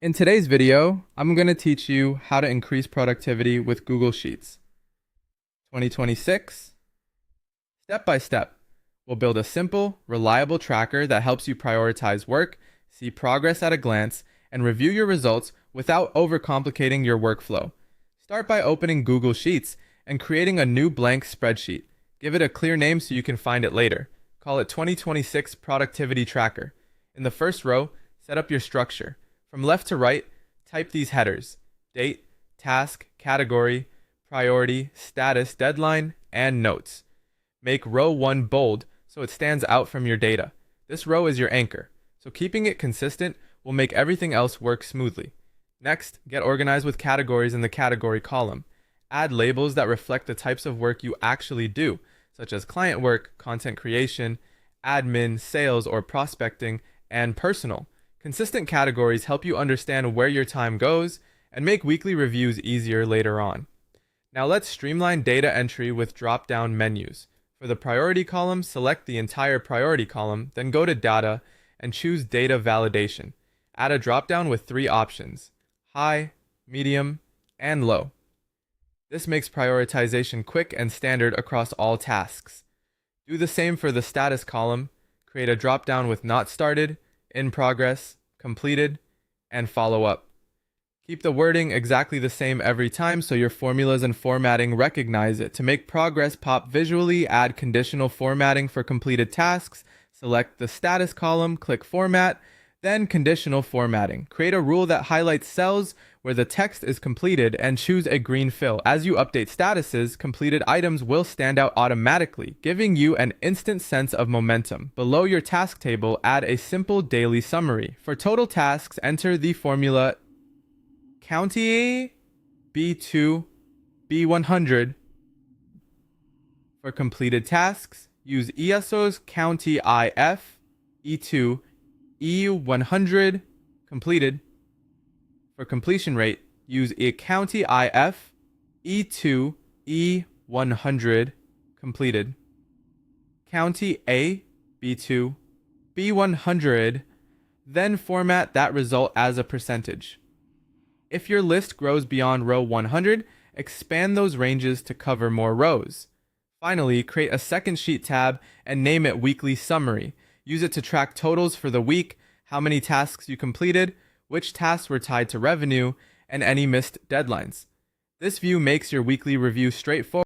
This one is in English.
In today's video, I'm going to teach you how to increase productivity with Google Sheets. 2026, step by step, we'll build a simple, reliable tracker that helps you prioritize work, see progress at a glance, and review your results without overcomplicating your workflow. Start by opening Google Sheets and creating a new blank spreadsheet. Give it a clear name so you can find it later. Call it 2026 Productivity Tracker. In the first row, set up your structure. From left to right, type these headers: date, task, category, priority, status, deadline, and notes. Make row 1 bold so it stands out from your data. This row is your anchor, so keeping it consistent will make everything else work smoothly. Next, get organized with categories in the category column. Add labels that reflect the types of work you actually do, such as client work, content creation, admin, sales or prospecting, and personal. Consistent categories help you understand where your time goes and make weekly reviews easier later on. Now let's streamline data entry with drop-down menus. For the priority column, select the entire priority column, then go to Data and choose Data Validation. Add a drop-down with 3 options: high, medium, and low. This makes prioritization quick and standard across all tasks. Do the same for the status column. Create a drop-down with not started, in progress, completed, and follow up. Keep the wording exactly the same every time so your formulas and formatting recognize it. To make progress pop visually, add conditional formatting for completed tasks. Select the status column, click Format, then Conditional Formatting. Create a rule that highlights cells where the text is completed and choose a green fill. As you update statuses, completed items will stand out automatically, giving you an instant sense of momentum. Below your task table, add a simple daily summary. For total tasks, enter the formula County B2 B100. For completed tasks, use ESO's County IF E2 E100 completed. For completion rate, use a County IF E2 E100 completed. County A B2 B100, then format that result as a percentage. If your list grows beyond row 100, expand those ranges to cover more rows. Finally, create a second sheet tab and name it Weekly Summary. Use it to track totals for the week, how many tasks you completed, which tasks were tied to revenue, and any missed deadlines. This view makes your weekly review straightforward